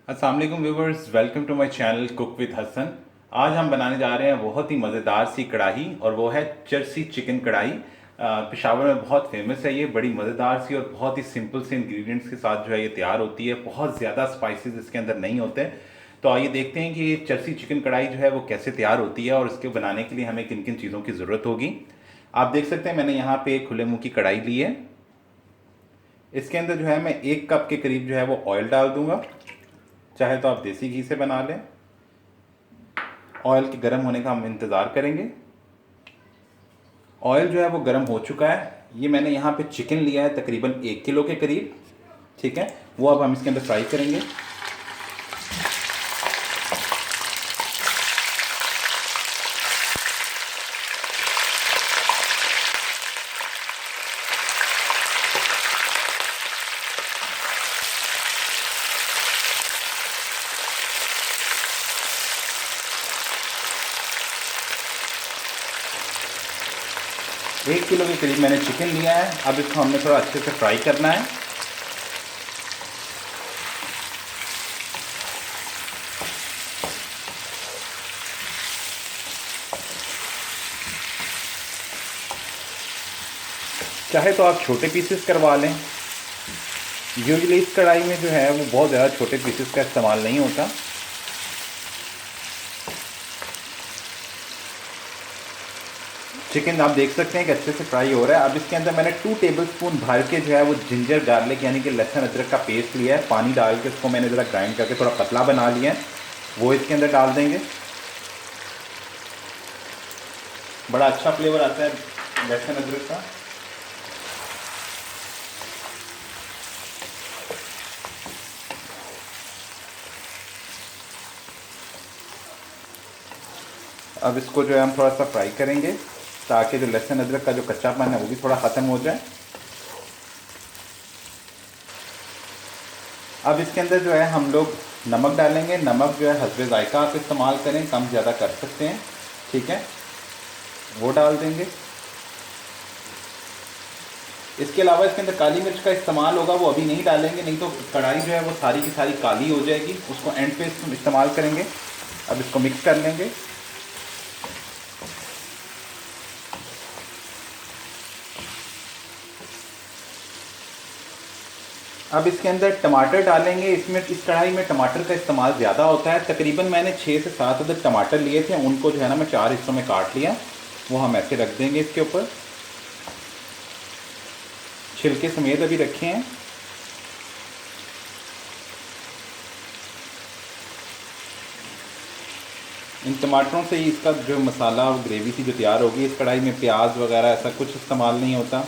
अस्सलाम वालेकुम viewers, welcome to my channel cook with Hasan. आज हम बनाने जा रहे हैं बहुत ही मज़ेदार सी कढ़ाई और वो है चरसी चिकन कढ़ाई। पेशावर में बहुत फेमस है ये, बड़ी मज़ेदार सी और बहुत ही सिंपल से इंग्रेडिएंट्स के साथ जो है ये तैयार होती है। बहुत ज़्यादा स्पाइसेस इसके अंदर नहीं होते। तो आइए देखते हैं कि ये चरसी चिकन कढ़ाई जो है वो कैसे तैयार होती है और इसके बनाने के लिए हमें किन किन चीज़ों की ज़रूरत होगी। आप देख सकते हैं मैंने यहाँ पे एक खुले मुँह की कढ़ाई ली है। इसके अंदर जो है मैं 1 कप के करीब जो है वो ऑयल डाल दूंगा। चाहे तो आप देसी घी से बना लें। ऑयल के गर्म होने का हम इंतज़ार करेंगे। ऑयल जो है वो गर्म हो चुका है। ये मैंने यहाँ पे चिकन लिया है तकरीबन 1 किलो के करीब। ठीक है, वो अब हम इसके अंदर फ्राई करेंगे। एक किलो के करीब मैंने चिकन लिया है। अब इसको हमने थोड़ा अच्छे से फ्राई करना है। चाहे तो आप छोटे पीसेस करवा लें। यूजुअली इस कढ़ाई में जो है वो बहुत ज़्यादा छोटे पीसेस का इस्तेमाल नहीं होता। चिकन आप देख सकते हैं कि अच्छे से फ्राई हो रहा है। अब इसके अंदर मैंने 2 टेबलस्पून भर के जो है वो जिंजर गार्लिक यानी कि लहसुन अदरक का पेस्ट लिया है। पानी डाल के उसको मैंने ज़रा ग्राइंड करके थोड़ा पतला बना लिया है, वो इसके अंदर डाल देंगे। बड़ा अच्छा फ्लेवर आता है लहसुन अदरक का। अब इसको जो है हम थोड़ा सा फ्राई करेंगे ताकि जो लहसुन अदरक का जो कच्चापन है वो भी थोड़ा ख़त्म हो जाए। अब इसके अंदर जो है हम लोग नमक डालेंगे। नमक जो है हस्बे ज़ायका आप इस्तेमाल करें, कम ज़्यादा कर सकते हैं। ठीक है, वो डाल देंगे। इसके अलावा इसके अंदर काली मिर्च का इस्तेमाल होगा, वो अभी नहीं डालेंगे, नहीं तो कढ़ाई जो है वो सारी की सारी काली हो जाएगी। उसको एंड पे इस्तेमाल करेंगे। अब इसको मिक्स कर लेंगे। अब इसके अंदर टमाटर डालेंगे। इसमें इस कढ़ाई में टमाटर का इस्तेमाल ज़्यादा होता है। तकरीबन मैंने 6 से 7 अदद टमाटर लिए थे, उनको जो है ना मैं 4 हिस्सों में काट लिया। वो हम ऐसे रख देंगे इसके ऊपर, छिलके समेत अभी रखे हैं। इन टमाटरों से ही इसका जो मसाला और ग्रेवी सी जो तैयार होगी। इस कढ़ाई में प्याज वगैरह ऐसा कुछ इस्तेमाल नहीं होता।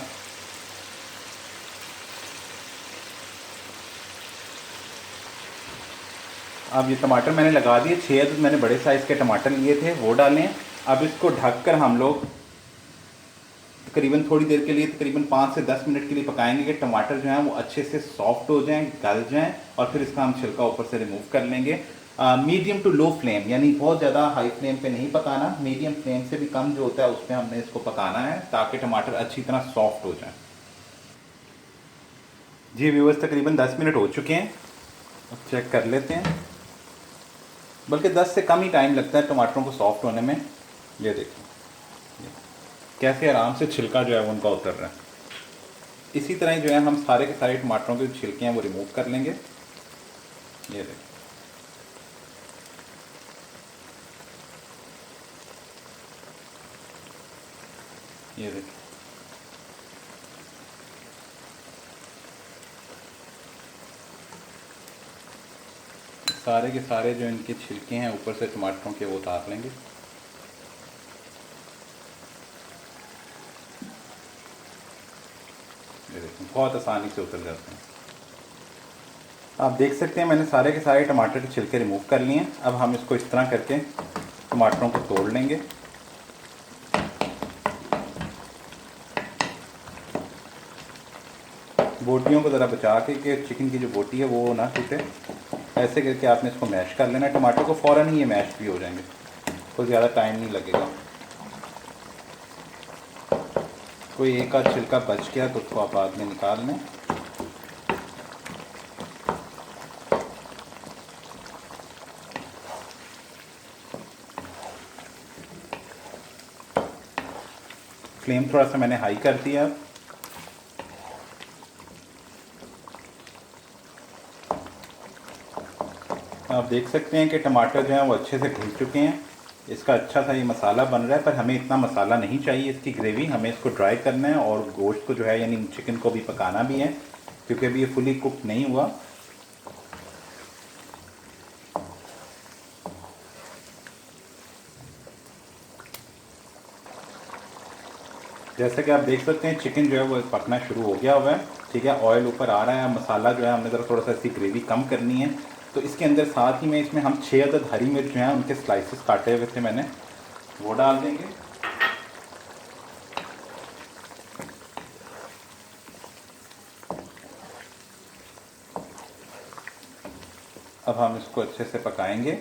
अब ये टमाटर मैंने लगा दिए। 6 अदद मैंने बड़े साइज़ के टमाटर लिए थे, वो डालें। अब इसको ढककर हम लोग तकरीबन थोड़ी देर के लिए, तकरीबन 5 से 10 मिनट के लिए पकाएंगे कि टमाटर जो हैं वो अच्छे से सॉफ्ट हो जाएं, गल जाएं, और फिर इसका हम छिलका ऊपर से रिमूव कर लेंगे। मीडियम टू लो फ्लेम, यानी बहुत ज़्यादा हाई फ्लेम पे नहीं पकाना, मीडियम फ्लेम से भी कम जो होता है उस पर हमने इसको पकाना है ताकि टमाटर अच्छी तरह सॉफ्ट हो जाए। जी व्यूअर्स, तकरीबन 10 मिनट हो चुके हैं। अब चेक कर लेते हैं। बल्कि 10 से कम ही टाइम लगता है टमाटरों को सॉफ्ट होने में। ये देखिए कैसे आराम से छिलका जो है वो उनका उतर रहा है। इसी तरह ही जो है हम सारे के सारे टमाटरों के जो छिलके हैं वो रिमूव कर लेंगे। ये देखिए, ये देखिए, सारे के सारे जो इनके छिलके हैं ऊपर से टमाटरों के वो उतार लेंगे। ये देखिए बहुत आसानी से उतर जाते हैं। आप देख सकते हैं मैंने सारे के सारे टमाटर के छिलके रिमूव कर लिए हैं। अब हम इसको इस तरह करके टमाटरों को तोड़ लेंगे। बोटियों को ज़रा बचा के कि चिकन की जो बोटी है वो ना टूटे। ऐसे करके आपने इसको मैश कर लेना है। टमाटर को फ़ौरन ही ये मैश भी हो जाएंगे, कोई ज़्यादा टाइम नहीं लगेगा। कोई एक आध छिलका बच गया तो उसको आप बाद में निकाल लें। फ्लेम थोड़ा सा मैंने हाई कर दिया। आप देख सकते हैं कि टमाटर जो हैं वो अच्छे से घुल चुके हैं। इसका अच्छा सा ये मसाला बन रहा है, पर हमें इतना मसाला नहीं चाहिए इसकी ग्रेवी। हमें इसको ड्राई करना है और गोश्त को जो है यानी चिकन को भी पकाना भी है, क्योंकि अभी ये फुली कुक नहीं हुआ। जैसे कि आप देख सकते हैं चिकन जो है वो पकना शुरू हो गया हुआ है। ठीक है, ऑयल ऊपर आ रहा है। मसाला जो है हमने ज़रा थोड़ा सा इसकी ग्रेवी कम करनी है, तो इसके अंदर साथ ही में इसमें हम 6 अदद हरी मिर्च जो हैं उनके स्लाइसेस काटे हुए थे मैंने, वो डाल देंगे। अब हम इसको अच्छे से पकाएंगे।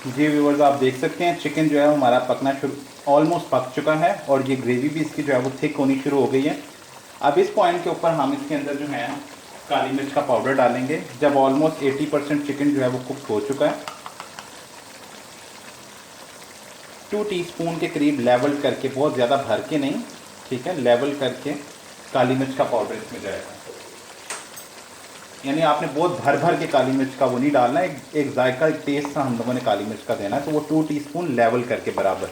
जी व्यूअर्स, आप देख सकते हैं चिकन जो है हमारा पकना शुरू, ऑलमोस्ट पक चुका है और ये ग्रेवी भी इसकी जो है वो थिक होनी शुरू हो गई है। अब इस पॉइंट के ऊपर हम इसके अंदर जो है काली मिर्च का पाउडर डालेंगे। जब ऑलमोस्ट 80% चिकन जो है वो कुक हो चुका है, 2 टीस्पून के करीब लेवल करके, बहुत ज़्यादा भर के नहीं, ठीक है, लेवल करके काली मिर्च का पाउडर इसमें जाएगा। यानी आपने बहुत भर भर के काली मिर्च का वो नहीं डालना है, एक जायका, एक टेस्ट सा हम लोगों ने काली मिर्च का देना है, तो वो 2 टीस्पून लेवल करके बराबर।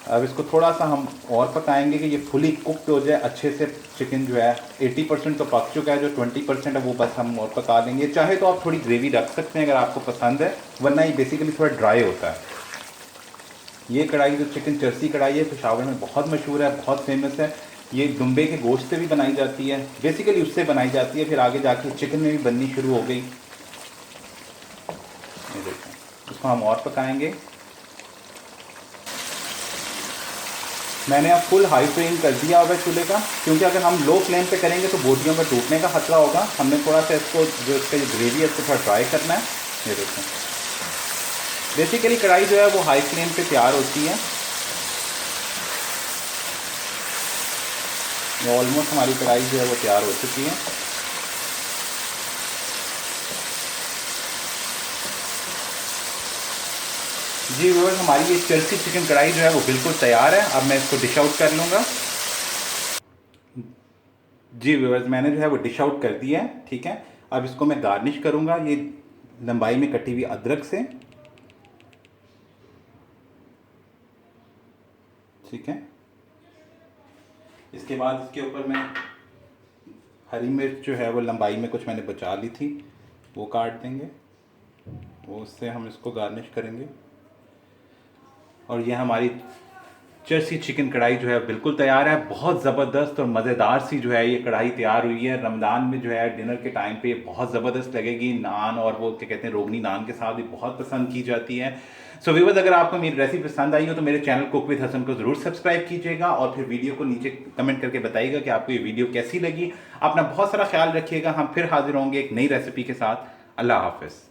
अब इसको थोड़ा सा हम और पकाएंगे कि ये फुली कुक्ड हो जाए अच्छे से। चिकन जो है 80% तो पक चुका है, जो 20% है वो बस हम और पका लेंगे। चाहे तो आप थोड़ी ग्रेवी रख सकते हैं अगर आपको पसंद है, वरना ये बेसिकली थोड़ा ड्राई होता है। ये कढ़ाई जो चिकन चर्सी कढ़ाई है पेशावर में बहुत मशहूर है, बहुत फेमस है। ये दुम्बे के गोश्त से भी बनाई जाती है, बेसिकली उससे बनाई जाती है, फिर आगे जाके चिकन में भी बननी शुरू हो गई। ये देखें, इसको हम और पकाएंगे। मैंने अब फुल हाई फ्लेम कर दिया हुआ है चूल्हे का, क्योंकि अगर हम लो फ्लेम पे करेंगे तो बोटियों में टूटने का खतरा होगा। हमने थोड़ा सा इसको, जो इसका ग्रेवी है इसको थोड़ा ड्राई करना है। ये देखें, बेसिकली कढ़ाई जो है वो हाई फ्लेम पे तैयार होती है। ऑलमोस्ट हमारी कढ़ाई जो है वो तैयार हो चुकी है। जी व्यूअर्स, हमारी ये चर्सी चिकन कढ़ाई जो है वो बिल्कुल तैयार है। अब मैं इसको डिश आउट कर लूँगा। जी व्यूअर्स, मैंने जो है वो डिश आउट कर दिया है। ठीक है, अब इसको मैं गार्निश करूँगा ये लंबाई में कटी हुई अदरक से। ठीक है, इसके बाद इसके ऊपर मैं हरी मिर्च जो है वो लंबाई में कुछ मैंने बचा ली थी, वो काट देंगे, वो उससे हम इसको गार्निश करेंगे। और ये हमारी चर्सी चिकन कढ़ाई जो है बिल्कुल तैयार है। बहुत ज़बरदस्त और मज़ेदार सी जो है ये कढ़ाई तैयार हुई है। रमज़ान में जो है डिनर के टाइम पे बहुत ज़बरदस्त लगेगी। नान और वो क्या कहते हैं रोगनी नान के साथ भी बहुत पसंद की जाती है। सो व्यूअर्स, अगर आपको मेरी रेसिपी पसंद आई हो तो मेरे चैनल कुक विद हसन को ज़रूर सब्सक्राइब कीजिएगा और फिर वीडियो को नीचे कमेंट करके बताइएगा कि आपको ये वीडियो कैसी लगी। अपना बहुत सारा ख्याल रखिएगा। हम फिर हाजिर होंगे एक नई रेसिपी के साथ। अल्लाह हाफ़िज़।